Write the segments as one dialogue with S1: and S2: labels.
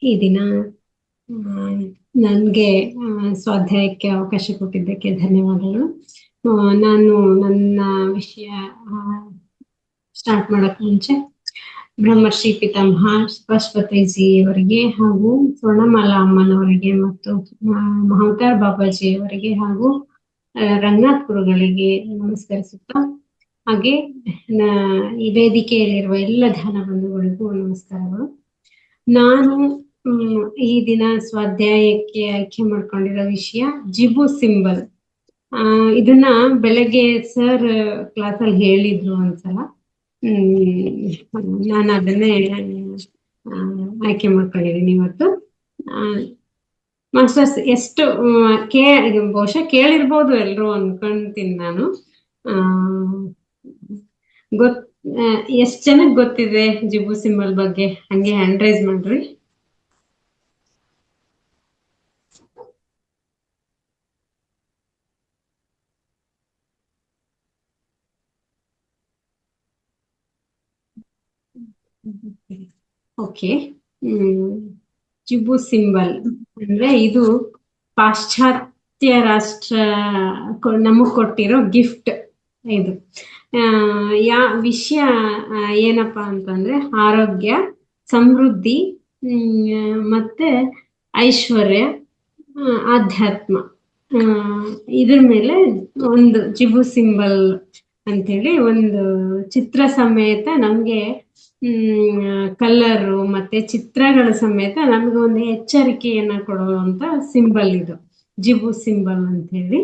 S1: ಈ ದಿನ ನನಗೆ ಸ್ವಾಧ್ಯಾಯಕ್ಕೆ ಅವಕಾಶ ಕೊಟ್ಟಿದ್ದಕ್ಕೆ ಧನ್ಯವಾದಗಳು. ನಾನು ನನ್ನ ವಿಷಯ ಸ್ಟಾರ್ಟ್ ಮಾಡಕ್ ಮುಂಚೆ ಬ್ರಹ್ಮರ್ಷಿ ಪಿತಾಮಹ ಪಶುಪತಿಜಿ ಅವರಿಗೆ ಹಾಗೂ ಸ್ವರ್ಣಮಾಲಾ ಅಮ್ಮನವರಿಗೆ ಮತ್ತು ಮಹಂತಾರ್ ಬಾಬಾಜಿ ಅವರಿಗೆ ಹಾಗೂ ರಂಗನಾಥ್ ಗುರುಗಳಿಗೆ ನಮಸ್ಕರಿಸುತ್ತಾ, ಹಾಗೆ ಈ ವೇದಿಕೆಯಲ್ಲಿರುವ ಎಲ್ಲ ಧ್ಯಾನ ಬಂಧುಗಳಿಗೂ ನಮಸ್ಕಾರಗಳು. ನಾನು ಈ ದಿನ ಸ್ವಾಧ್ಯಾಯಕ್ಕೆ ಆಯ್ಕೆ ಮಾಡ್ಕೊಂಡಿರೋ ವಿಷಯ ಜಿಬು ಸಿಂಬಲ್. ಇದನ್ನ ಬೆಳಗ್ಗೆ ಸರ್ ಕ್ಲಾಸಲ್ಲಿ ಹೇಳಿದ್ರು ಒಂದ್ಸಲ. ನಾನು ಅದನ್ನೇ ಆಯ್ಕೆ ಮಾಡ್ಕೊಂಡಿದ್ದೀನಿ ಇವತ್ತು. ಮಾಸ್ಟರ್ಸ್ ಎಷ್ಟು ಬಹುಶಃ ಕೇಳಿರ್ಬೋದು ಎಲ್ರು ಅನ್ಕೊಂತೀನಿ ನಾನು. ಎಷ್ಟ್ ಜನಕ್ಕೆ ಗೊತ್ತಿದೆ ಜಿಬು ಸಿಂಬಲ್ ಬಗ್ಗೆ? ಹಂಗೆ ಹ್ಯಾಂಡ್ ರೈಸ್ ಮಾಡ್ರಿ. ಓಕೆ. ಜಿಬು ಸಿಂಬಲ್ ಅಂದ್ರೆ ಇದು ಪಾಶ್ಚಾತ್ಯ ರಾಷ್ಟ್ರ ನಮಗ್ ಕೊಟ್ಟಿರೋ ಗಿಫ್ಟ್. ಇದು ವಿಷಯ ಏನಪ್ಪಾ ಅಂತಂದ್ರೆ ಆರೋಗ್ಯ, ಸಮೃದ್ಧಿ, ಮತ್ತೆ ಐಶ್ವರ್ಯ, ಆಧ್ಯಾತ್ಮ, ಇದ್ರ ಮೇಲೆ ಒಂದು ಜಿಬು ಸಿಂಬಲ್ ಅಂತೇಳಿ ಒಂದು ಚಿತ್ರ ಸಮೇತ ನಮ್ಗೆ ಕಲರು ಮತ್ತೆ ಚಿತ್ರಗಳ ಸಮೇತ ನಮ್ಗೆ ಒಂದು ಎಚ್ಚರಿಕೆಯನ್ನ ಕೊಡುವಂತ ಸಿಂಬಲ್ ಇದು ಜಿಬು ಸಿಂಬಲ್ ಅಂತ ಹೇಳಿ.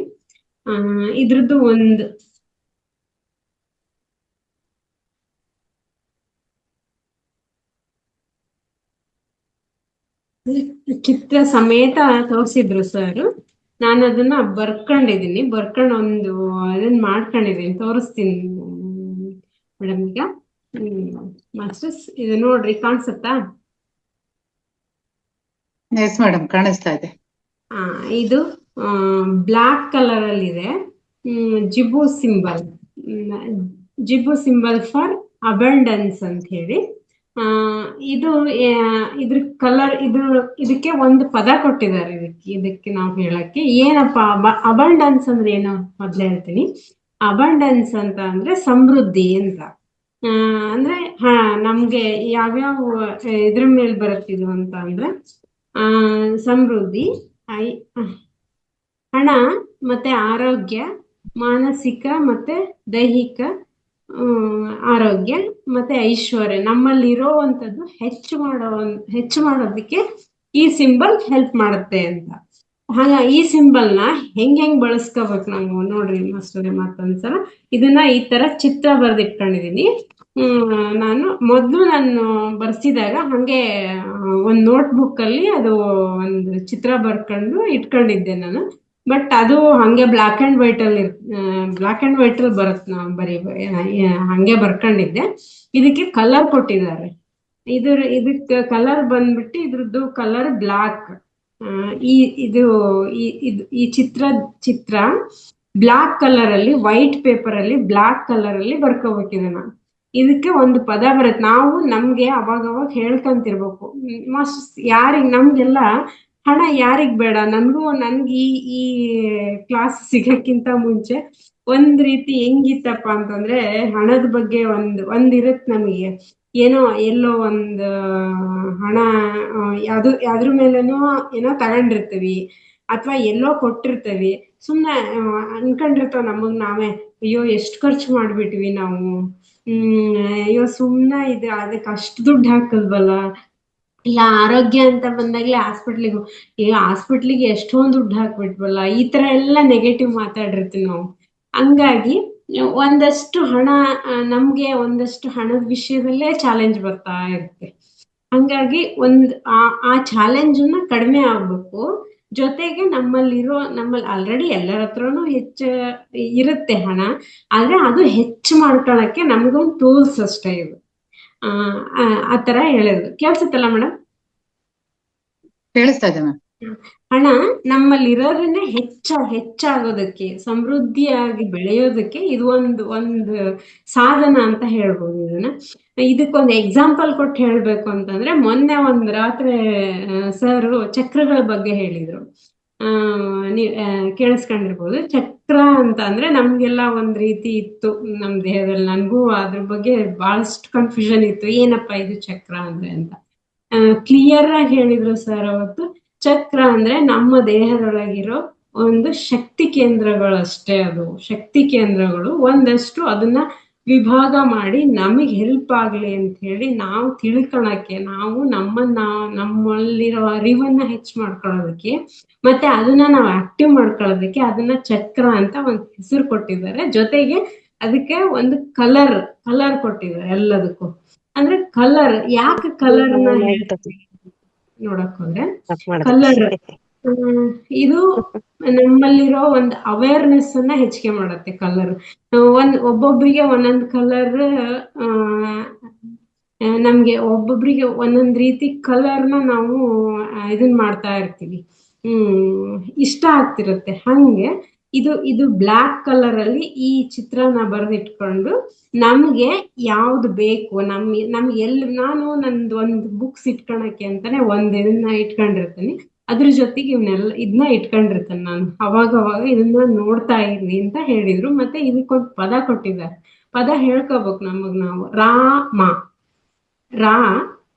S1: ಇದ್ರದ್ದು ಒಂದು ಚಿತ್ರ ಸಮೇತ ತೋರಿಸಿದ್ರು ಸರ್. ನಾನು ಅದನ್ನ ಬರ್ಕೊಂಡಿದೀನಿ, ಬರ್ಕೊಂಡು ಅದನ್ನ ಮಾಡ್ಕೊಂಡಿದೀನಿ, ತೋರಿಸ್ತೀನಿ ಮೇಡಮ್. ಈಗ ಮಾಸ್ಟರ್ಸ್ ಇದು ನೋಡ್ರಿ, ಕಾಣಿಸುತ್ತಾ?
S2: ಎಸ್ ಮೇಡಮ್, ಕಾಣಿಸ್ತಾ ಇದೆ.
S1: ಇದು ಬ್ಲಾಕ್ ಕಲರ್ ಅಲ್ಲಿ ಇದೆ. ಜಿಬು ಸಿಂಬಲ್, ಜಿಬು ಸಿಂಬಲ್ ಫಾರ್ ಅಬಂಡೆನ್ಸ್ ಅಂತ ಹೇಳಿ. ಇದು ಇದ್ರ ಕಲರ್, ಇದಕ್ಕೆ ಒಂದು ಪದ ಕೊಟ್ಟಿದ್ದಾರೆ. ಇದಕ್ಕೆ ನಾವು ಹೇಳಕ್ಕೆ ಏನಪ್ಪಾ ಅಬಂಡೆನ್ಸ್ ಅಂದ್ರೆ ಏನೋ ಮೊದ್ಲು ಹೇಳ್ತೀನಿ. ಅಬಂಡೆನ್ಸ್ ಅಂತ ಅಂದ್ರೆ ಸಮೃದ್ಧಿ ಅಂತ. ಅಂದ್ರೆ ನಮ್ಗೆ ಯಾವ್ಯಾವ ಇದ್ರ ಮೇಲೆ ಬರುತ್ತಿದು ಅಂತ ಅಂದ್ರೆ ಸಮೃದ್ಧಿ, ಹಣ, ಮತ್ತೆ ಆರೋಗ್ಯ, ಮಾನಸಿಕ ಮತ್ತೆ ದೈಹಿಕ ಆರೋಗ್ಯ, ಮತ್ತೆ ಐಶ್ವರ್ಯ, ನಮ್ಮಲ್ಲಿ ಇರೋವಂಥದ್ದು ಹೆಚ್ಚು ಮಾಡೋದಕ್ಕೆ ಈ ಸಿಂಬಲ್ ಹೆಲ್ಪ್ ಮಾಡುತ್ತೆ ಅಂತ. ಈ ಸಿಂಬಲ್ನ ಹೆಂಗ್ ಬಳಸ್ಕೋಬೇಕು ನಾವು ನೋಡ್ರಿ ಮಾಸ್ಟರ್. ಮತ್ತೊಂದ್ಸಲ ಇದನ್ನ ಈ ತರ ಚಿತ್ರ ಬರ್ದಿಟ್ಕೊಂಡಿದೀನಿ. ನಾನು ಬರ್ಸಿದಾಗ ಹಂಗೆ ಒಂದ್ ನೋಟ್ ಬುಕ್ ಅಲ್ಲಿ ಅದು ಒಂದು ಚಿತ್ರ ಬರ್ಕೊಂಡು ಇಟ್ಕೊಂಡಿದ್ದೆ ನಾನು. ಬಟ್ ಅದು ಹಂಗೆ ಬ್ಲಾಕ್ ಅಂಡ್ ವೈಟ್ ಅಲ್ಲಿ ಬರುತ್ತೆ. ಹಂಗೆ ಬರ್ಕೊಂಡಿದ್ದೆ. ಇದಕ್ಕೆ ಕಲರ್ ಕೊಟ್ಟಿದ್ದಾರೆ. ಇದಕ್ಕೆ ಕಲರ್ ಬಂದ್ಬಿಟ್ಟು ಇದ್ರದ್ದು ಕಲರ್ ಬ್ಲಾಕ್. ಈ ಚಿತ್ರ ಬ್ಲಾಕ್ ಕಲರ್ ಅಲ್ಲಿ, ವೈಟ್ ಪೇಪರ್ ಅಲ್ಲಿ ಬ್ಲಾಕ್ ಕಲರ್ ಅಲ್ಲಿ ಬರ್ಕೋಬೇಕಿದೆ. ನಾನು ಇದಕ್ಕೆ ಒಂದು ಪದ ಬರುತ್ತೆ. ನಾವು ನಮ್ಗೆ ಅವಾಗ ಹೇಳ್ಕೊಂತಿರ್ಬೇಕು ಮಾಸ್ಟರ್ಸ್. ನಮ್ಗೆಲ್ಲ ಹಣ ಯಾರಿಗ್ ಬೇಡ? ನನ್ಗೆ ಈ ಕ್ಲಾಸ್ ಸಿಗಕ್ಕಿಂತ ಮುಂಚೆ ಒಂದ್ ರೀತಿ ಹೆಂಗಿತ್ತಪ್ಪ ಅಂತಂದ್ರೆ, ಹಣದ ಬಗ್ಗೆ ಒಂದಿರುತ್ತೆ ನಮಗೆ. ಎಲ್ಲೋ ಒಂದು ಹಣ ಅದ್ರ ಮೇಲೇನೋ ಏನೋ ತಗೊಂಡಿರ್ತೀವಿ, ಅಥವಾ ಎಲ್ಲೋ ಕೊಟ್ಟಿರ್ತೀವಿ. ಸುಮ್ನೆ ಅನ್ಕೊಂಡಿರ್ತಾವ ನಮಗ್ ನಾವೇ, ಅಯ್ಯೋ ಎಷ್ಟು ಖರ್ಚು ಮಾಡ್ಬಿಟ್ವಿ ನಾವು, ಅಯ್ಯೋ ಸುಮ್ನೆ ಅದಕ್ಕೆ ಅಷ್ಟು ದುಡ್ಡು ಹಾಕಲ್ವಲ್ಲ. ಇಲ್ಲ ಆರೋಗ್ಯ ಅಂತ ಬಂದಾಗ್ಲೇ ಹಾಸ್ಪಿಟ್ಲಿಗೆ ಎಷ್ಟೊಂದು ದುಡ್ಡು ಹಾಕ್ಬಿಟ್ವಲ್ಲ, ಈ ತರ ಎಲ್ಲ ನೆಗೆಟಿವ್ ಮಾತಾಡಿರ್ತೀವಿ ನಾವು. ಹಂಗಾಗಿ ಒಂದಷ್ಟು ಹಣ, ನಮ್ಗೆ ಒಂದಷ್ಟು ಹಣದ ವಿಷಯದಲ್ಲೇ ಚಾಲೆಂಜ್ ಬರ್ತಾ ಇರುತ್ತೆ. ಹಂಗಾಗಿ ಆ ಚಾಲೆಂಜನ್ನ ಕಡಿಮೆ ಆಗ್ಬೇಕು. ಜೊತೆಗೆ ನಮ್ಮಲ್ಲಿ ಆಲ್ರೆಡಿ ಎಲ್ಲರ ಹತ್ರನೂ ಇರುತ್ತೆ ಹಣ, ಆದ್ರೆ ಅದು ಹೆಚ್ಚು ಮಾಡ್ಕೊಳಕ್ಕೆ ನಮ್ಗೊಂದು ಟೂಲ್ಸ್ ಅಷ್ಟೇ ಇದು. ಆ ತರ ಹೇಳಿದ್ರು. ಕೇಳಿಸುತ್ತಲ್ಲ ಮೇಡಮ್?
S2: ಕೇಳಿಸ್ತಾ ಇದೆ ಮ್ಯಾಮ್.
S1: ಹಣ ನಮ್ಮಲ್ಲಿರೋದನ್ನೇ ಹೆಚ್ಚಾಗೋದಕ್ಕೆ, ಸಮೃದ್ಧಿಯಾಗಿ ಬೆಳೆಯೋದಕ್ಕೆ ಇದು ಒಂದು ಸಾಧನ ಅಂತ ಹೇಳ್ಬೋದು ಇದನ್ನ. ಇದಕ್ಕೊಂದು ಎಕ್ಸಾಂಪಲ್ ಕೊಟ್ಟು ಹೇಳ್ಬೇಕು ಅಂತಂದ್ರೆ, ಮೊನ್ನೆ ಒಂದ್ ರಾತ್ರಿ ಸರ್ ಚಕ್ರಗಳ ಬಗ್ಗೆ ಹೇಳಿದ್ರು. ನೀವ್ ಕೇಳಿಸ್ಕೊಂಡಿರ್ಬೋದು. ಚಕ್ರ ಅಂತ ಅಂದ್ರೆ ನಮ್ಗೆಲ್ಲ ಒಂದ್ ರೀತಿ ಇತ್ತು ನಮ್ ದೇಹದಲ್ಲಿ. ನನ್ಗೂ ಅದ್ರ ಬಗ್ಗೆ ಬಹಳಷ್ಟು ಕನ್ಫ್ಯೂಷನ್ ಇತ್ತು, ಏನಪ್ಪಾ ಇದು ಚಕ್ರ ಅಂದ್ರೆ ಅಂತ. ಕ್ಲಿಯರ್ ಆಗಿ ಹೇಳಿದ್ರು ಸರ್ ಅವತ್ತು. ಚಕ್ರ ಅಂದ್ರೆ ನಮ್ಮ ದೇಹದೊಳಗಿರೋ ಒಂದು ಶಕ್ತಿ ಕೇಂದ್ರಗಳಷ್ಟೇ. ಅದು ಶಕ್ತಿ ಕೇಂದ್ರಗಳು ಒಂದಷ್ಟು ಅದನ್ನ ವಿಭಾಗ ಮಾಡಿ ನಮಗೆ ಹೆಲ್ಪ್ ಆಗ್ಲಿ ಅಂತ ಹೇಳಿ, ನಾವು ತಿಳ್ಕೊಳಕ್ಕೆ, ನಾವು ನಮ್ಮಲ್ಲಿರೋ ಅರಿವನ್ನ ಹೆಚ್ಚು ಮಾಡ್ಕೊಳ್ಳೋದಕ್ಕೆ, ಮತ್ತೆ ಅದನ್ನ ನಾವು ಆಕ್ಟಿವ್ ಮಾಡ್ಕೊಳ್ಳೋದಕ್ಕೆ ಅದನ್ನ ಚಕ್ರ ಅಂತ ಒಂದು ಹೆಸರು ಕೊಟ್ಟಿದ್ದಾರೆ. ಜೊತೆಗೆ ಅದಕ್ಕೆ ಒಂದು ಕಲರ್ ಕೊಟ್ಟಿದ್ದಾರೆ ಎಲ್ಲದಕ್ಕೂ. ಅಂದ್ರೆ ಕಲರ್, ಯಾಕೆ ಕಲರ್ನ ನೋಡಕ್ ಹೋದ್ರೆ, ಕಲರ್ ಇದು ನಮ್ಮಲ್ಲಿರೋ ಒಂದು ಅವೇರ್ನೆಸ್ ಅನ್ನ ಹೆಚ್ಚಿಗೆ ಮಾಡುತ್ತೆ. ಕಲರ್ ಒಬ್ಬೊಬ್ರಿಗೆ ಒಂದೊಂದ್ ಕಲರ್, ನಮ್ಗೆ ಒಬ್ಬೊಬ್ರಿಗೆ ಒಂದೊಂದ್ ರೀತಿ ಕಲರ್ನ ನಾವು ಇದನ್ ಮಾಡ್ತಾ ಇರ್ತೀವಿ, ಇಷ್ಟ ಆಗ್ತಿರುತ್ತೆ. ಹಂಗೆ ಇದು ಬ್ಲ್ಯಾಕ್ ಕಲರ್ ಅಲ್ಲಿ ಈ ಚಿತ್ರನ ಬರೆದಿಟ್ಕೊಂಡು ನಮ್ಗೆ ಯಾವ್ದು ಬೇಕು, ನಮ್ಗೆ ನಾನು ನಂದು ಒಂದು ಬುಕ್ಸ್ ಇಟ್ಕೊಳಕ್ಕೆ ಅಂತಾನೆ ಇದನ್ನ ಇಟ್ಕೊಂಡಿರ್ತೀನಿ. ಅದ್ರ ಜೊತೆಗೆ ಇದನ್ನ ಇಟ್ಕೊಂಡಿರ್ತೇನೆ ನಾನು. ಅವಾಗ ಇದನ್ನ ನೋಡ್ತಾ ಇರ್ಲಿ ಅಂತ ಹೇಳಿದ್ರು. ಮತ್ತೆ ಇದಕ್ಕೊಂದು ಪದ ಕೊಟ್ಟಿದ್ದಾರೆ. ಪದ ಹೇಳ್ಕೋಬೇಕು ನಾವು. ರಾ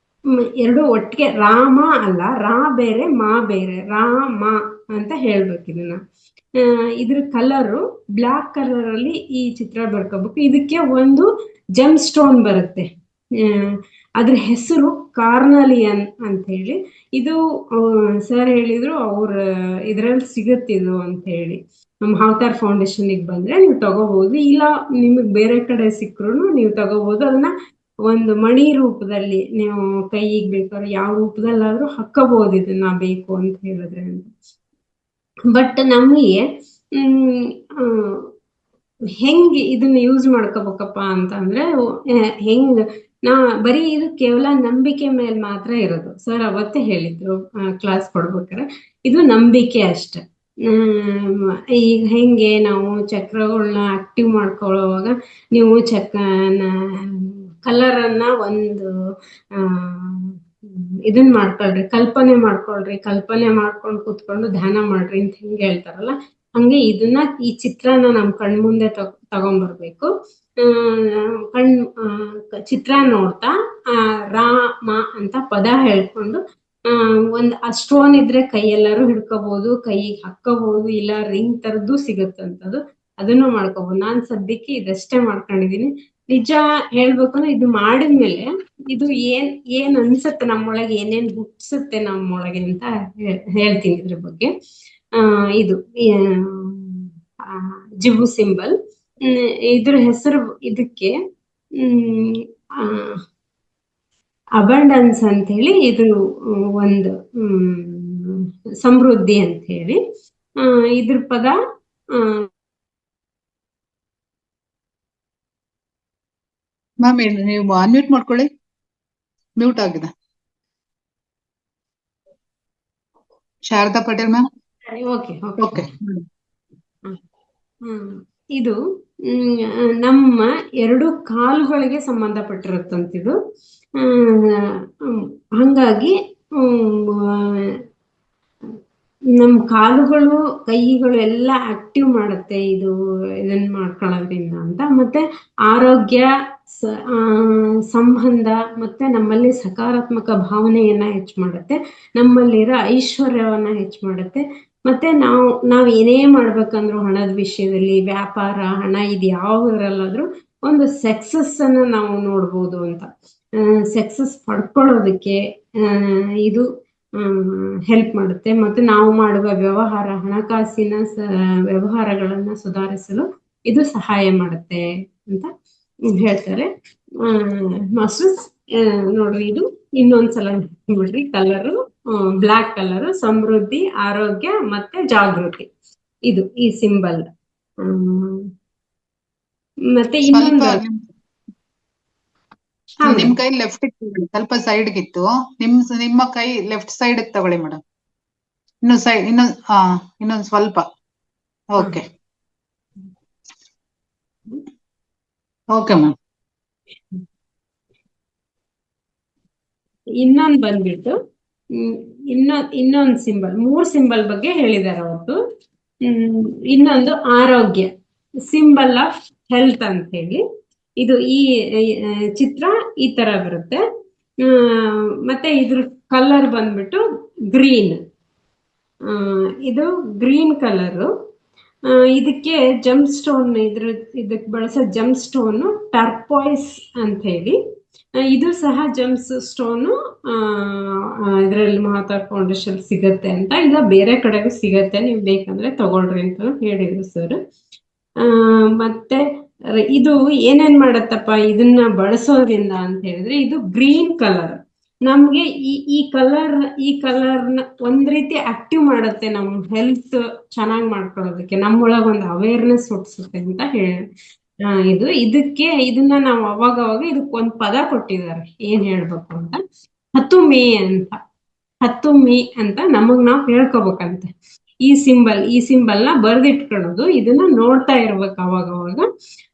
S1: ಎರಡು ಒಟ್ಟಿಗೆ, ರಾಮ ಅಲ್ಲ, ರಾ ಬೇರೆ ಮಾ ಬೇರೆ, ರಾಮ ಅಂತ ಹೇಳ್ಬೇಕು ಇದನ್ನ. ಇದ್ರ ಕಲರು ಬ್ಲ್ಯಾಕ್ ಕಲರ್ ಅಲ್ಲಿ ಈ ಚಿತ್ರ ಬರ್ಕೋಬೇಕು. ಇದಕ್ಕೆ ಒಂದು ಜೆಮ್ ಸ್ಟೋನ್ ಬರುತ್ತೆ, ಅದ್ರ ಹೆಸರು ಕಾರ್ನಲಿಯನ್ ಅಂತ ಹೇಳಿ. ಇದು ಸರ್ ಹೇಳಿದ್ರು, ಇದ್ರಲ್ಲಿ ಸಿಗುತ್ತಿದು ಅಂತ ಹೇಳಿ. ನಮ್ಮ ಅವತಾರ್ ಫೌಂಡೇಶನ್ ಬಂದ್ರೆ ನೀವು ತಗೋಬಹುದು, ಇಲ್ಲ ನಿಮಗ್ ಬೇರೆ ಕಡೆ ಸಿಕ್ಕರು ನೀವು ತಗೋಬಹುದು. ಅದನ್ನ ಒಂದು ಮಣಿ ರೂಪದಲ್ಲಿ ನೀವು ಕೈಗೆ ಬೇಕಾದ್ರೆ ಯಾವ ರೂಪದಲ್ಲಾದ್ರೂ ಹಾಕೋಬಹುದು ಇದನ್ನ ಬೇಕು ಅಂತ ಹೇಳಿದ್ರೆ. ಬಟ್ ನಮಗೆ ಹೆಂಗೆ ಇದನ್ನ ಯೂಸ್ ಮಾಡ್ಕೋಬೇಕಪ್ಪ ಅಂತಂದ್ರೆ, ಬರೀ ಇದು ಕೇವಲ ನಂಬಿಕೆ ಮೇಲೆ ಮಾತ್ರ ಇರೋದು. ಸರ್ ಅವತ್ತೇ ಹೇಳಿದ್ರು ಕ್ಲಾಸ್ ಕೊಡ್ಬೇಕಾರೆ, ಇದು ನಂಬಿಕೆ ಅಷ್ಟೆ. ಈಗ ಹೆಂಗೆ ನಾವು ಚಕ್ರಗಳನ್ನ ಆಕ್ಟಿವ್ ಮಾಡ್ಕೊಳ್ಳೋವಾಗ ನೀವು ಕಲರ್ ಅನ್ನ ಒಂದು ಇದನ್ ಮಾಡ್ಕೊಳ್ರಿ, ಕಲ್ಪನೆ ಮಾಡ್ಕೊಂಡು ಕೂತ್ಕೊಂಡು ಧ್ಯಾನ ಮಾಡ್ರಿ ಅಂತ ಹೆಂಗೆ ಹೇಳ್ತಾರಲ್ಲ, ಹಂಗೆ ಈ ಚಿತ್ರನ ನಮ್ ಕಣ್ಮುಂದೆ ತಗೊಂಡ್ಬರ್ಬೇಕು. ಚಿತ್ರ ನೋಡ್ತಾ ರಾಮ ಅಂತ ಪದ ಹೇಳ್ಕೊಂಡು, ಒಂದ್ ಸ್ಟೋನ್ ಇದ್ರೆ ಕೈಯೆಲ್ಲರೂ ಹಿಡ್ಕೋಬಹುದು, ಕೈಗೆ ಹಾಕೋಬಹುದು, ಇಲ್ಲ ರಿಂಗ್ ತರದ್ದು ಸಿಗುತ್ತಂತದ್ದು, ಅದನ್ನು ಮಾಡ್ಕೋಬಹುದು. ನಾನ್ ಸದ್ಯಕ್ಕೆ ಇದಷ್ಟೇ ಮಾಡ್ಕೊಂಡಿದೀನಿ. ನಿಜ ಹೇಳ್ಬೇಕು ಅಂದ್ರೆ ಇದು ಮಾಡಿದ್ಮೇಲೆ ಇದು ಏನ್ ಅನ್ಸುತ್ತೆ ನಮ್ಮೊಳಗೆ, ಏನೇನ್ ಹುಟ್ಸುತ್ತೆ ನಮ್ಮೊಳಗೆ ಅಂತ ಹೇಳ್ತೀನಿ ಇದ್ರ ಬಗ್ಗೆ. ಇದು ಜಿಬು ಸಿಂಬಲ್, ಇದ್ರ ಹೆಸರು ಇದಕ್ಕೆ ಅಬಂಡನ್ಸ್ ಅಂತ ಹೇಳಿ. ಇದು ಒಂದು ಸಮೃದ್ಧಿ ಅಂತ ಹೇಳಿ. ಇದ್ರ ಪದ
S2: ಮ್ಯಾಮ್ ನೀವು ಅನ್ಮ್ಯೂಟ್ ಮಾಡ್ಕೊಳ್ಳಿ, ಮ್ಯೂಟ್ ಆಗಿದೆ. ಶಾರದಾ ಪಟೇಲ್ ಮ್ಯಾಮ್.
S1: ಓಕೆ. ಇದು ನಮ್ಮ ಎರಡು ಕಾಲುಗಳಿಗೆ ಸಂಬಂಧಪಟ್ಟಿರುತ್ತಂತಿದು. ಹಂಗಾಗಿ ನಮ್ ಕಾಲುಗಳು, ಕೈಗಳು ಎಲ್ಲ ಆಕ್ಟಿವ್ ಮಾಡುತ್ತೆ ಇದನ್ನ ಮಾಡ್ಕೊಳ್ಳೋದ್ರಿಂದ ಅಂತ. ಮತ್ತೆ ಆರೋಗ್ಯ, ಸಂಬಂಧ, ಮತ್ತೆ ನಮ್ಮಲ್ಲಿ ಸಕಾರಾತ್ಮಕ ಭಾವನೆಯನ್ನ ಹೆಚ್ಚು ಮಾಡುತ್ತೆ, ನಮ್ಮಲ್ಲಿರೋ ಐಶ್ವರ್ಯವನ್ನ ಹೆಚ್ಚು ಮಾಡುತ್ತೆ. ಮತ್ತೆ ನಾವ್ ಏನೇ ಮಾಡ್ಬೇಕಂದ್ರು ಹಣದ ವಿಷಯದಲ್ಲಿ, ವ್ಯಾಪಾರ, ಹಣ, ಇದು ಯಾವುದ್ರಲ್ಲಾದ್ರೂ ಒಂದು ಸಕ್ಸಸ್ ಅನ್ನ ನಾವು ನೋಡ್ಬೋದು ಅಂತ. ಸಕ್ಸಸ್ ಪಡ್ಕೊಳ್ಳೋದಕ್ಕೆ ಇದು ಹೆಲ್ಪ್ ಮಾಡುತ್ತೆ. ಮತ್ತೆ ನಾವು ಮಾಡುವ ಹಣಕಾಸಿನ ವ್ಯವಹಾರಗಳನ್ನ ಸುಧಾರಿಸಲು ಇದು ಸಹಾಯ ಮಾಡುತ್ತೆ ಅಂತ ಹೇಳ್ತಾರೆ. ಮಾಸ್ಟರ್ಸ್ ನೋಡ್ರಿ, ಇದು ಇನ್ನೊಂದ್ಸಲ ನೋಡ್ರಿ. ಕಲರು ಬ್ಲ್ಯಾಕ್ ಕಲರ್, ಸಮೃದ್ಧಿ, ಆರೋಗ್ಯ ಮತ್ತೆ ಜಾಗೃತಿ, ಇದು ಈ ಸಿಂಬಲ್. ಮತ್ತೆ ಇನ್ನೊಂದು
S2: ನಿಮ್ ಕೈ ಲೆಫ್ಟ್ ಸ್ವಲ್ಪ ಸೈಡ್ ಇತ್ತು, ನಿಮ್ಮ ಕೈ ಲೆಫ್ಟ್ ಸೈಡ್ ತಗೊಳ್ಳಿ ಮೇಡಮ್. ಇನ್ನೊಂದು ಸ್ವಲ್ಪ. Okay okay ma'am.
S1: ಇನ್ನೊಂದು ಬಂದ್ಬಿಟ್ಟು ಇನ್ನೊಂದು ಸಿಂಬಲ್, 3 ಸಿಂಬಲ್ ಬಗ್ಗೆ ಹೇಳಿದ್ದಾರೆ ಅವತ್ತು. ಇನ್ನೊಂದು ಆರೋಗ್ಯ, ಸಿಂಬಲ್ ಆಫ್ ಹೆಲ್ತ್ ಅಂತ ಹೇಳಿ. ಇದು ಈ ಚಿತ್ರ ಈ ತರ ಬರುತ್ತೆ. ಮತ್ತೆ ಇದ್ರ ಕಲರ್ ಬಂದ್ಬಿಟ್ಟು ಗ್ರೀನ್. ಇದು ಗ್ರೀನ್ ಕಲರ್. ಇದಕ್ಕೆ ಜಮ್ ಸ್ಟೋನ್, ಇದಕ್ಕೆ ಬಳಸೋ ಜಮ್ ಸ್ಟೋನ್ ಟರ್ಕೋಯ್ಸ್ ಅಂತ ಹೇಳಿ. ಇದು ಸಹ ಜಮ್ಸ್ ಸ್ಟೋನು ಇದರಲ್ಲಿ ಮಹಾತಾರ್ ಫೌಂಡೇಶನ್ ಸಿಗತ್ತೆ ಅಂತ, ಇಲ್ಲ ಬೇರೆ ಕಡೆಗೂ ಸಿಗತ್ತೆ, ನೀವು ಬೇಕಂದ್ರೆ ತಗೊಳ್ರಿ ಅಂತ ಹೇಳಿದ್ರು ಸರ್. ಮತ್ತೆ ಇದು ಏನೇನ್ ಮಾಡತ್ತಪ್ಪ ಇದನ್ನ ಬಳಸೋದ್ರಿಂದ ಅಂತ ಹೇಳಿದ್ರೆ, ಇದು ಗ್ರೀನ್ ಕಲರ್ ನಮ್ಗೆ ಈ ಕಲರ್ನ ಒಂದ್ ರೀತಿ ಆಕ್ಟಿವ್ ಮಾಡುತ್ತೆ, ನಮ್ ಹೆಲ್ತ್ ಚೆನ್ನಾಗಿ ಮಾಡ್ಕೊಳ್ಳೋದಕ್ಕೆ, ನಮ್ಮೊಳಗ ಒಂದು ಅವೇರ್ನೆಸ್ ಹುಟ್ಟಿಸುತ್ತೆ ಅಂತ ಹೇಳಿ. ಇದನ್ನ ನಾವು ಅವಾಗ ಇದಕ್ಕೊಂದ್ ಪದ ಕೊಟ್ಟಿದ್ದಾರೆ, ಏನ್ ಹೇಳ್ಬೇಕು ಅಂತ, ಹತುಮೆ ಅಂತ ನಮಗ್ ನಾವ್ ಹೇಳ್ಕೋಬೇಕಂತೆ. ಈ ಸಿಂಬಲ್ ನ ಬರ್ದಿಟ್ಕೊಳ್ಳೋದು, ಇದನ್ನ ನೋಡ್ತಾ ಇರ್ಬೇಕು ಅವಾಗ.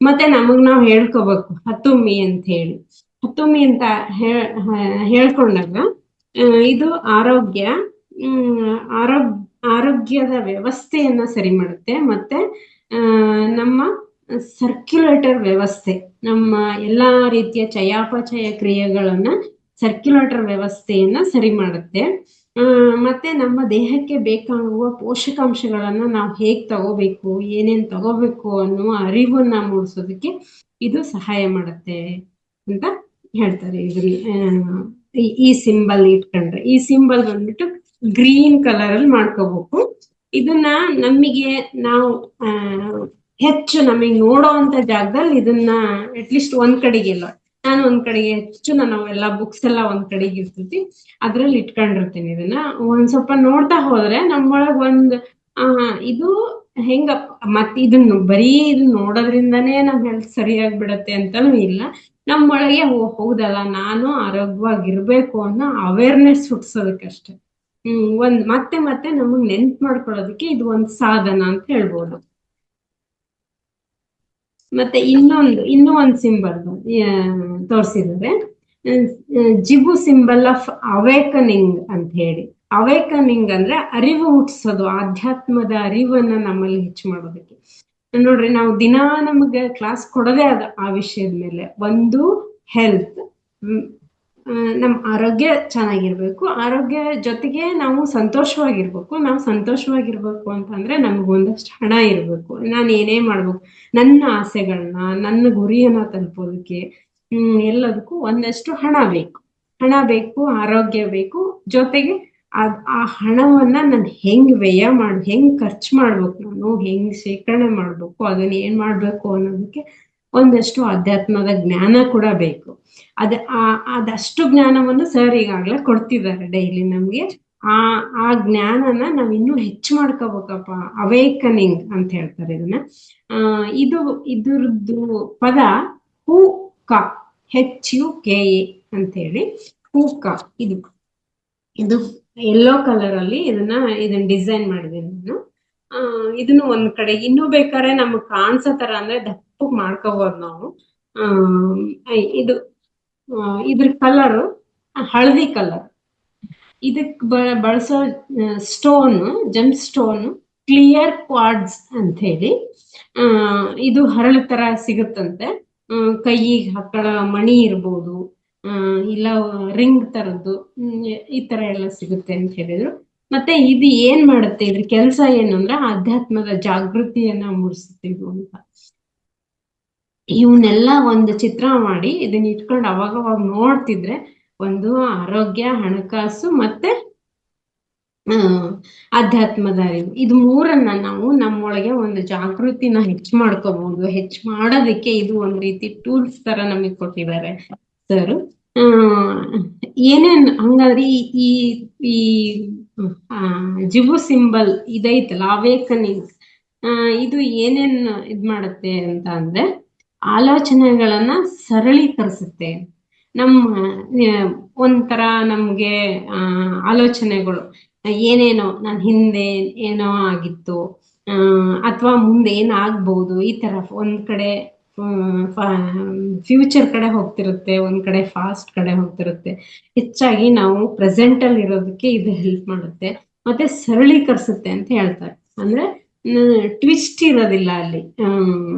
S1: ಮತ್ತೆ ನಮಗ್ ನಾವ್ ಹೇಳ್ಕೋಬೇಕು ಹತುಮಿ ಅಂತ ಹೇಳಿ. ಹತುಮಿ ಅಂತ ಹೇಳ್ಕೊಂಡಾಗ ಇದು ಆರೋಗ್ಯದ ವ್ಯವಸ್ಥೆಯನ್ನ ಸರಿ ಮಾಡುತ್ತೆ. ಮತ್ತೆ ನಮ್ಮ ಸರ್ಕ್ಯುಲೇಟರ್ ವ್ಯವಸ್ಥೆ, ನಮ್ಮ ಎಲ್ಲಾ ರೀತಿಯ ಚಯಾಪಚಯ ಕ್ರಿಯೆಗಳನ್ನ, ಸರ್ಕ್ಯುಲೇಟರ್ ವ್ಯವಸ್ಥೆಯನ್ನ ಸರಿ ಮಾಡುತ್ತೆ. ಮತ್ತೆ ನಮ್ಮ ದೇಹಕ್ಕೆ ಬೇಕಾಗುವ ಪೋಷಕಾಂಶಗಳನ್ನ ನಾವು ಹೇಗ್ ತಗೋಬೇಕು, ಏನೇನ್ ತಗೋಬೇಕು ಅನ್ನುವ ಅರಿವನ್ನ ಮೂಡಿಸೋದಕ್ಕೆ ಇದು ಸಹಾಯ ಮಾಡುತ್ತೆ ಅಂತ ಹೇಳ್ತಾರೆ. ಈ ಸಿಂಬಲ್ ಇಟ್ಕೊಂಡ್ರೆ, ಈ ಸಿಂಬಲ್ ಬಂದ್ಬಿಟ್ಟು ಗ್ರೀನ್ ಕಲರ್ ಅಲ್ಲಿ ಮಾಡ್ಕೋಬೇಕು. ಇದನ್ನ ನಾವು ಹೆಚ್ಚು ನಮಗೆ ನೋಡೋ ಅಂತ ಜಾಗದಲ್ಲಿ ಇದನ್ನ ಅಟ್ಲೀಸ್ಟ್ ಒಂದ್ ಕಡೆಗೆಲ್ಲ, ನಾನು ಒಂದ್ ಕಡೆಗೆ ಹೆಚ್ಚು ನಾವೆಲ್ಲ ಬುಕ್ಸ್ ಎಲ್ಲ ಒಂದ್ ಕಡೆಗೆ ಇರ್ತೈತಿ, ಅದ್ರಲ್ಲಿ ಇಟ್ಕೊಂಡಿರ್ತೀನಿ. ಇದನ್ನ ಒಂದ್ ಸ್ವಲ್ಪ ನೋಡ್ತಾ ಹೋದ್ರೆ ನಮ್ಮೊಳಗ್ ಇದು ಹೆಂಗ, ಮತ್ತೆ ಇದನ್ನು ಬರೀ ಇದನ್ನ ನೋಡೋದ್ರಿಂದಾನೇ ನಮ್ ಹೆಲ್ತ್ ಸರಿಯಾಗ್ಬಿಡತ್ತೆ ಅಂತಾನು ಇಲ್ಲ. ನಮ್ಮೊಳಗೆ ಹೌದಲ್ಲ, ನಾನು ಆರೋಗ್ಯವಾಗಿರ್ಬೇಕು ಅನ್ನೋ ಅವೇರ್ನೆಸ್ ಹುಟ್ಸೋದಕ್ಕಷ್ಟೆ. ಮತ್ತೆ ನಮಗ್ ನೆನ್ಪು ಮಾಡ್ಕೊಳ್ಳೋದಕ್ಕೆ ಇದು ಒಂದ್ ಸಾಧನ ಅಂತ ಹೇಳ್ಬೋದು. ಮತ್ತೆ ಇನ್ನೂ ಒಂದ್ ಸಿಂಬಲ್ ತೋರಿಸಿದ್ದಾರೆ, ಜಿಬು ಸಿಂಬಲ್ ಆಫ್ ಅವೇಕನಿಂಗ್ ಅಂತ ಹೇಳಿ. ಅವೇಕನಿಂಗ್ ಅಂದ್ರೆ ಅರಿವು ಹುಟ್ಟಿಸೋದು, ಆಧ್ಯಾತ್ಮದ ಅರಿವನ್ನ ನಮ್ಮಲ್ಲಿ ಹೆಚ್ಚು ಮಾಡೋದಕ್ಕೆ. ನೋಡ್ರಿ, ನಾವು ದಿನಾ ನಮಗೆ ಕ್ಲಾಸ್ ಕೊಡೋದೇ ಆ ವಿಷಯದ ಮೇಲೆ. ಒಂದು ಹೆಲ್ತ್, ನಮ್ಮ ಆರೋಗ್ಯ ಚೆನ್ನಾಗಿರ್ಬೇಕು, ಆರೋಗ್ಯ ಜೊತೆಗೆ ನಾವು ಸಂತೋಷವಾಗಿರ್ಬೇಕು. ನಾವು ಸಂತೋಷವಾಗಿರ್ಬೇಕು ಅಂತಂದ್ರೆ ನಮ್ಗೊಂದಷ್ಟು ಹಣ ಇರ್ಬೇಕು. ನಾನು ಏನೇ ಮಾಡ್ಬೇಕು, ನನ್ನ ಆಸೆಗಳನ್ನ, ನನ್ನ ಗುರಿಯನ್ನ ತಲುಪೋದಕ್ಕೆ ಎಲ್ಲದಕ್ಕೂ ಒಂದಷ್ಟು ಹಣ ಬೇಕು, ಆರೋಗ್ಯ ಬೇಕು. ಜೊತೆಗೆ ಆ ಹಣವನ್ನ ನಾನು ಹೆಂಗ್ ಹೆಂಗ್ ಖರ್ಚು ಮಾಡ್ಬೇಕು, ನಾನು ಹೆಂಗ್ ಶೇಖರಣೆ ಮಾಡ್ಬೇಕು, ಅದನ್ನ ಏನ್ ಮಾಡ್ಬೇಕು ಅನ್ನೋದಕ್ಕೆ ಒಂದಷ್ಟು ಅಧ್ಯಾತ್ಮದ ಜ್ಞಾನ ಕೂಡ ಬೇಕು. ಅದಷ್ಟು ಜ್ಞಾನವನ್ನು ಸರ್ ಈಗಾಗ್ಲೇ ಕೊಡ್ತಿದ್ದಾರೆ ಡೈಲಿ ನಮ್ಗೆ. ಆ ಜ್ಞಾನನ ನಾವ್ ಇನ್ನೂ ಹೆಚ್ಚು ಮಾಡ್ಕೋಬೇಕಪ್ಪ, ಅವೇಕನಿಂಗ್ ಅಂತ ಹೇಳ್ತಾರೆ ಇದನ್ನ. ಇದ್ರದ್ದು ಪದ ಹೂಕ, HUKA ಅಂತ ಹೇಳಿ. ಹೂಕ ಇದು ಯೆಲ್ಲೋ ಕಲರ್ ಅಲ್ಲಿ ಇದನ್ನ ಡಿಸೈನ್ ಮಾಡಿದ್ದೀನಿ ನಾನು. ಇದನ್ನು ಒಂದ್ ಕಡೆ ಇನ್ನೂ ಬೇಕಾದ್ರೆ ನಮಗ್ ಕಾಣಿಸೋ ತರ ಅಂದ್ರೆ ದಪ್ಪಗ್ ಮಾಡ್ಕೋಬಹುದು ನಾವು. ಇದ್ರ ಕಲರ್ ಹಳದಿ ಕಲರ್. ಇದಕ್ ಬಳಸೋ ಸ್ಟೋನ್, ಜಮ್ ಸ್ಟೋನ್ ಕ್ಲಿಯರ್ ಕ್ವಾರ್ಟ್ಸ್ ಅಂತ ಹೇಳಿ. ಇದು ಹರಳು ತರ ಸಿಗುತ್ತಂತೆ, ಕೈಯಿಗೆ ಹಾಕೊಳ್ಳೋ ಮಣಿ ಇರ್ಬೋದು, ಇಲ್ಲ ರಿಂಗ್ ತರದ್ದು, ಈ ತರ ಎಲ್ಲ ಸಿಗುತ್ತೆ ಅಂತ ಹೇಳಿದ್ರು. ಮತ್ತೆ ಇದು ಏನ್ ಮಾಡುತ್ತೆ, ಇದ್ರ ಕೆಲಸ ಏನು ಅಂದ್ರೆ ಆಧ್ಯಾತ್ಮದ ಜಾಗೃತಿಯನ್ನ ಮೂಡಿಸುತ್ತೆ ಅಂತ. ಇವನ್ನೆಲ್ಲ ಒಂದು ಚಿತ್ರ ಮಾಡಿ ಇದನ್ನ ಇಟ್ಕೊಂಡು ಅವಾಗವಾಗ ನೋಡ್ತಿದ್ರೆ ಒಂದು ಆರೋಗ್ಯ, ಹಣಕಾಸು ಮತ್ತೆ ಅಧ್ಯಾತ್ಮದ ಅರಿವು, ಇದು ಮೂರನ್ನ ನಾವು ನಮ್ಮೊಳಗೆ ಒಂದು ಜಾಗೃತಿನ ಹೆಚ್ಚು ಮಾಡ್ಕೋಬಹುದು. ಹೆಚ್ಚು ಮಾಡೋದಕ್ಕೆ ಇದು ಒಂದ್ ರೀತಿ ಟೂಲ್ಸ್ ತರ ನಮಗೆ ಕೊಟ್ಟಿದ್ದಾರೆ ಸರ್. ಏನೇನ್ ಹಂಗಾದ್ರೆ ಈ ಜಿಬು ಸಿಂಬಲ್ ಇದೈತಲ್ಲ, ಅವೇಕನಿಂಗ್, ಇದು ಏನೇನ್ ಮಾಡುತ್ತೆ ಅಂತ ಅಂದ್ರೆ ಆಲೋಚನೆಗಳನ್ನ ಸರಳೀಕರಿಸುತ್ತೆ. ನಮ್ಮ ಒಂಥರ ನಮ್ಗೆ ಆಲೋಚನೆಗಳು ಏನೇನೋ ನಾನು ಹಿಂದೆ ಏನೋ ಆಗಿತ್ತು, ಅಥವಾ ಮುಂದೆ ಏನಾಗ್ಬೋದು, ಈ ತರ ಒಂದ್ ಕಡೆ ಫ್ಯೂಚರ್ ಕಡೆ ಹೋಗ್ತಿರುತ್ತೆ, ಒಂದ್ ಕಡೆ ಫಾಸ್ಟ್ ಕಡೆ ಹೋಗ್ತಿರುತ್ತೆ. ಹೆಚ್ಚಾಗಿ ನಾವು ಪ್ರೆಸೆಂಟ್ ಅಲ್ಲಿ ಇರೋದಕ್ಕೆ ಇದು ಹೆಲ್ಪ್ ಮಾಡುತ್ತೆ, ಮತ್ತೆ ಸರಳೀಕರಿಸುತ್ತೆ ಅಂತ ಹೇಳ್ತಾರೆ. ಅಂದ್ರೆ ಟ್ವಿಸ್ಟ್ ಇರೋದಿಲ್ಲ ಅಲ್ಲಿ,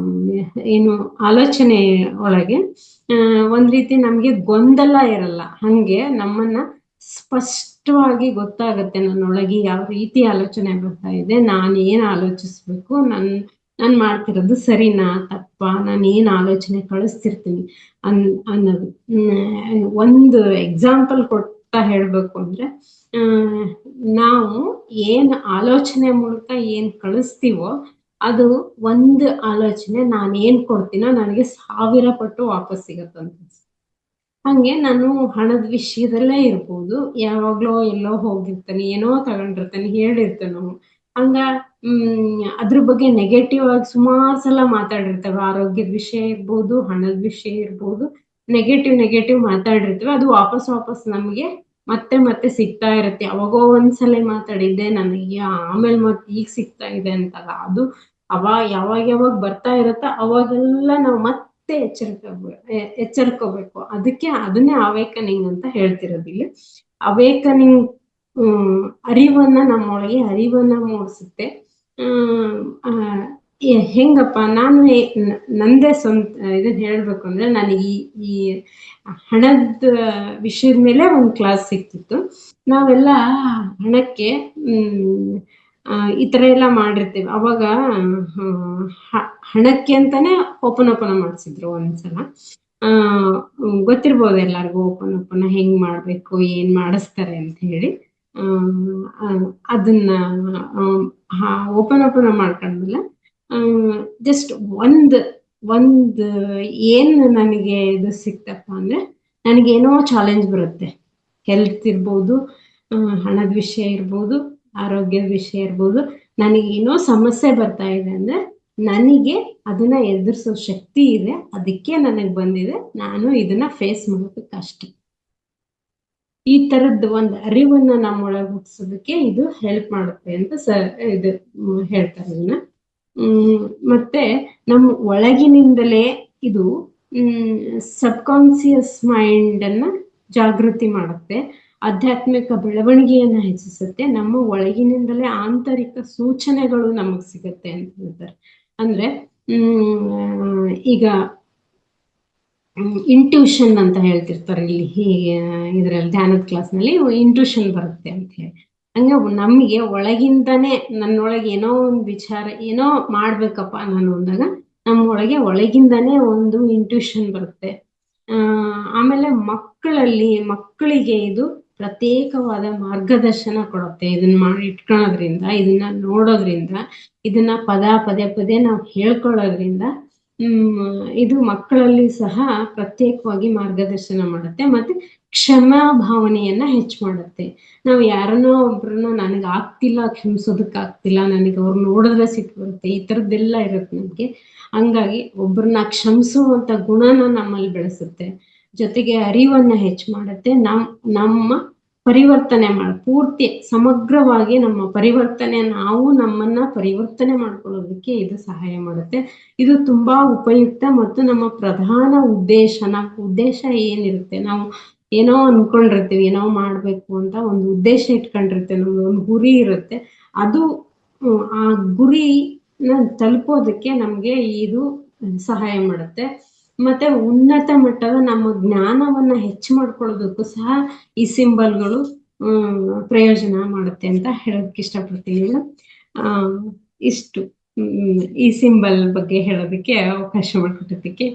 S1: ಏನು ಆಲೋಚನೆ ಒಳಗೆ ಒಂದ್ ರೀತಿ ನಮ್ಗೆ ಗೊಂದಲ ಇರಲ್ಲ. ಹಂಗೆ ನಮ್ಮನ್ನ ಸ್ಪಷ್ಟವಾಗಿ ಗೊತ್ತಾಗತ್ತೆ ನನ್ನೊಳಗೆ ಯಾವ ರೀತಿ ಆಲೋಚನೆ ಬರ್ತಾ ಇದೆ, ನಾನು ಏನ್ ಆಲೋಚಿಸ್ಬೇಕು, ನಾನ್ ಮಾಡ್ತಿರೋದು ಸರಿನಾ ತಪ್ಪಾ, ನಾನು ಏನ್ ಆಲೋಚನೆ ಕಳಿಸ್ತಿರ್ತೀನಿ ಅನ್ನೋದು. ಒಂದು ಎಕ್ಸಾಂಪಲ್ ಕೊಡ್ತಾ ಹೇಳ್ಬೇಕು ಅಂದ್ರೆ, ನಾವು ಏನ್ ಆಲೋಚನೆ ಮೂಲಕ ಏನ್ ಕಳಿಸ್ತೀವೋ ಅದು ಒಂದು ಆಲೋಚನೆ ನಾನು ಏನ್ ಕೊಡ್ತೀನೋ ನನಗೆ 1000 ಪಟ್ಟು ವಾಪಸ್ ಸಿಗತ್ತಂತ. ಹಂಗೆ ನಾನು ಹಣದ ವಿಷಯದಲ್ಲೇ ಇರ್ಬೋದು, ಯಾವಾಗ್ಲೋ ಎಲ್ಲೋ ಹೋಗಿರ್ತಾನೆ, ಏನೋ ತಗೊಂಡಿರ್ತಾನೆ, ಹೇಳಿರ್ತಾನೆ ನಾವು ಹಂಗ ಅದ್ರ ಬಗ್ಗೆ ನೆಗೆಟಿವ್ ಆಗಿ ಸುಮಾರು ಸಲ ಮಾತಾಡಿರ್ತೇವೆ. ಆರೋಗ್ಯದ ವಿಷಯ ಇರ್ಬೋದು, ಹಣದ ವಿಷಯ ಇರ್ಬೋದು, ನೆಗೆಟಿವ್ ಮಾತಾಡಿರ್ತೇವೆ. ಅದು ವಾಪಸ್ ನಮ್ಗೆ ಮತ್ತೆ ಮತ್ತೆ ಸಿಗ್ತಾ ಇರುತ್ತೆ. ಅವಾಗೋ ಒಂದ್ಸಲ ಮಾತಾಡಿದ್ದೆ ನನಗೆ, ಆಮೇಲೆ ಮತ್ತೆ ಈಗ ಸಿಗ್ತಾ ಇದೆ ಅಂತಲ್ಲ, ಅದು ಯಾವಾಗ ಬರ್ತಾ ಇರುತ್ತ ಅವಾಗೆಲ್ಲ ನಾವು ಮತ್ತೆ ಎಚ್ಚರಿಕೋಬೇಕು. ಅದಕ್ಕೆ ಅದನ್ನೇ ಅವೇಕನಿಂಗ್ ಅಂತ ಹೇಳ್ತಿರೋದಿಲ್ಲ. ಅವೇಕನಿಂಗ್ ನಮ್ಮೊಳಗೆ ಅರಿವನ್ನ ಮೂಡಿಸುತ್ತೆ. ಹೆಂಗಪ್ಪ, ನಾನು ನಂದೇ ಸ್ವಂತ ಇದನ್ನ ಹೇಳ್ಬೇಕು ಅಂದ್ರೆ, ನನಗೆ ಈ ಹಣದ ವಿಷಯದ ಮೇಲೆ ಒಂದು ಕ್ಲಾಸ್ ಸಿಕ್ತಿತ್ತು. ನಾವೆಲ್ಲ ಹಣಕ್ಕೆ ಈ ತರ ಎಲ್ಲ ಮಾಡಿರ್ತೇವೆ. ಅವಾಗ ಹಣಕ್ಕೆ ಅಂತಾನೆ ಓಪನ್ ಮಾಡಿಸಿದ್ರು ಒಂದ್ಸಲ. ಗೊತ್ತಿರ್ಬೋದು ಎಲ್ಲಾರ್ಗು ಓಪನ್ ಹೆಂಗ್ ಮಾಡ್ಬೇಕು, ಏನ್ ಮಾಡಿಸ್ತಾರೆ ಅಂತ ಹೇಳಿ. ಅದನ್ನ ಓಪನ್ ಮಾಡ್ಕೊಂಡ್ಮೇಲೆ ಜಸ್ಟ್ ಒಂದ್ ಏನ್ ನನಗೆ ಇದು ಸಿಕ್ತಪ್ಪ ಅಂದ್ರೆ, ನನಗೇನೋ ಚಾಲೆಂಜ್ ಬರುತ್ತೆ. ಹೆಲ್ತ್ ಇರ್ಬೋದು, ಹಣದ ವಿಷಯ ಇರ್ಬೋದು, ಆರೋಗ್ಯದ ವಿಷಯ ಇರ್ಬೋದು. ನನಗೇನೋ ಸಮಸ್ಯೆ ಬರ್ತಾ ಇದೆ ಅಂದ್ರೆ ನನಗೆ ಅದನ್ನ ಎದುರಿಸೋ ಶಕ್ತಿ ಇದೆ, ಅದಕ್ಕೆ ನನಗೆ ಬಂದಿದೆ, ನಾನು ಇದನ್ನ ಫೇಸ್ ಮಾಡೋದಕ್ಕಷ್ಟೆ. ಈ ತರದ್ ಒಂದು ಅರಿವನ್ನ ನಮ್ಮೊಳಗೆ ಹುಟ್ಟಿಸೋದಕ್ಕೆ ಇದು ಹೆಲ್ಪ್ ಮಾಡುತ್ತೆ ಅಂತ ಇದು ಹೇಳ್ತಾರೆ ಇದನ್ನ. ಮತ್ತೆ ನಮ್ಮ ಒಳಗಿನಿಂದಲೇ ಇದು ಸಬ್ಕಾನ್ಸಿಯಸ್ ಮೈಂಡ್ ಅನ್ನ ಜಾಗೃತಿ ಮಾಡುತ್ತೆ, ಆಧ್ಯಾತ್ಮಿಕ ಬೆಳವಣಿಗೆಯನ್ನ ಹೆಚ್ಚಿಸುತ್ತೆ, ನಮ್ಮ ಒಳಗಿನಿಂದಲೇ ಆಂತರಿಕ ಸೂಚನೆಗಳು ನಮಗ್ ಸಿಗುತ್ತೆ ಅಂತ ಹೇಳ್ತಾರೆ. ಅಂದ್ರೆ ಈಗ ಇಂಟ್ಯೂಷನ್ ಅಂತ ಹೇಳ್ತಿರ್ತಾರೆ ಇಲ್ಲಿ, ಹೀಗೆ ಇದ್ರಲ್ಲಿ ಧ್ಯಾನದ ಕ್ಲಾಸ್ನಲ್ಲಿ ಇಂಟ್ಯೂಷನ್ ಬರುತ್ತೆ ಅಂತ ಹೇಳಿ. ಹಂಗೆ ನಮ್ಗೆ ಒಳಗಿಂದಾನೇ ನನ್ನೊಳಗೆ ಏನೋ ಒಂದು ವಿಚಾರ, ಏನೋ ಮಾಡ್ಬೇಕಪ್ಪ ನಾನು ಅಂದಾಗ ನಮ್ಮೊಳಗೆ ಒಳಗಿಂದಾನೇ ಒಂದು ಇಂಟ್ಯೂಷನ್ ಬರುತ್ತೆ. ಆಮೇಲೆ ಮಕ್ಕಳಿಗೆ ಇದು ಪ್ರತ್ಯೇಕವಾದ ಮಾರ್ಗದರ್ಶನ ಕೊಡುತ್ತೆ. ಇದನ್ನ ಮಾಡಿ ಇಟ್ಕೊಳ್ಳೋದ್ರಿಂದ, ಇದನ್ನ ನೋಡೋದ್ರಿಂದ, ಇದನ್ನ ಪದೇ ನಾವು ಹೇಳ್ಕೊಳ್ಳೋದ್ರಿಂದ ಇದು ಮಕ್ಕಳಲ್ಲಿ ಸಹ ಪ್ರತ್ಯೇಕವಾಗಿ ಮಾರ್ಗದರ್ಶನ ಮಾಡುತ್ತೆ. ಮತ್ತೆ ಕ್ಷಮಾ ಭಾವನೆಯನ್ನ ಹೆಚ್ಚು ಮಾಡುತ್ತೆ. ನಾವು ಯಾರನ್ನೋ ಒಬ್ರನ್ನ ನನಗೆ ಆಗ್ತಿಲ್ಲ, ಕ್ಷಮಿಸೋದಕ್ಕಾಗ್ತಿಲ್ಲ, ನನಗೆ ಅವ್ರು ನೋಡಿದ್ರೆ ಸಿಟ್ಟು ಬರುತ್ತೆ, ಈ ಥರದ್ದೆಲ್ಲ ಇರುತ್ತೆ ನಮ್ಗೆ. ಹಂಗಾಗಿ ಒಬ್ರನ್ನ ಕ್ಷಮಿಸುವಂತ ಗುಣನ ನಮ್ಮಲ್ಲಿ ಬೆಳೆಸುತ್ತೆ. ಜೊತೆಗೆ ಅರಿವನ್ನ ಹೆಚ್ಚು ಮಾಡುತ್ತೆ. ನಮ್ಮ ಪರಿವರ್ತನೆ ಪೂರ್ತಿ ಸಮಗ್ರವಾಗಿ ನಮ್ಮ ಪರಿವರ್ತನೆ, ನಾವು ನಮ್ಮನ್ನ ಪರಿವರ್ತನೆ ಮಾಡ್ಕೊಳ್ಳೋದಕ್ಕೆ ಇದು ಸಹಾಯ ಮಾಡುತ್ತೆ. ಇದು ತುಂಬಾ ಉಪಯುಕ್ತ ಮತ್ತು ನಮ್ಮ ಪ್ರಧಾನ ಉದ್ದೇಶ ಏನಿರುತ್ತೆ, ನಾವು ಏನೋ ಅನ್ಕೊಂಡಿರ್ತೀವಿ, ಏನೋ ಮಾಡ್ಬೇಕು ಅಂತ ಒಂದು ಉದ್ದೇಶ ಇಟ್ಕೊಂಡಿರ್ತೇವೆ, ಒಂದು ಗುರಿ ಇರುತ್ತೆ. ಅದು ಆ ಗುರಿನ ತಲುಪೋದಕ್ಕೆ ನಮ್ಗೆ ಇದು ಸಹಾಯ ಮಾಡುತ್ತೆ. ಮತ್ತೆ ಉನ್ನತ ಮಟ್ಟದ ನಮ್ಮ ಜ್ಞಾನವನ್ನ ಹೆಚ್ಚು ಮಾಡ್ಕೊಳ್ಳೋದಕ್ಕೂ ಸಹ ಈ ಸಿಂಬಲ್ಗಳು ಪ್ರಯೋಜನ ಮಾಡುತ್ತೆ ಅಂತ ಹೇಳೋದಕ್ಕೆ ಇಷ್ಟಪಡ್ತೀನಿ. ಇಷ್ಟು ಈ ಸಿಂಬಲ್ ಬಗ್ಗೆ ಹೇಳೋದಕ್ಕೆ ಅವಕಾಶ ಮಾಡಿಕೊಟ್ಟದಕ್ಕೆ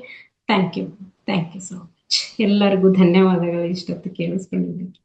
S1: ಥ್ಯಾಂಕ್ ಯು ಸೊ ಮಚ್. ಎಲ್ಲರಿಗೂ ಧನ್ಯವಾದಗಳು ಇಷ್ಟೊತ್ತು ಕೇಳಿಸ್ಕೊಂಡಿದ್ದಕ್ಕೆ.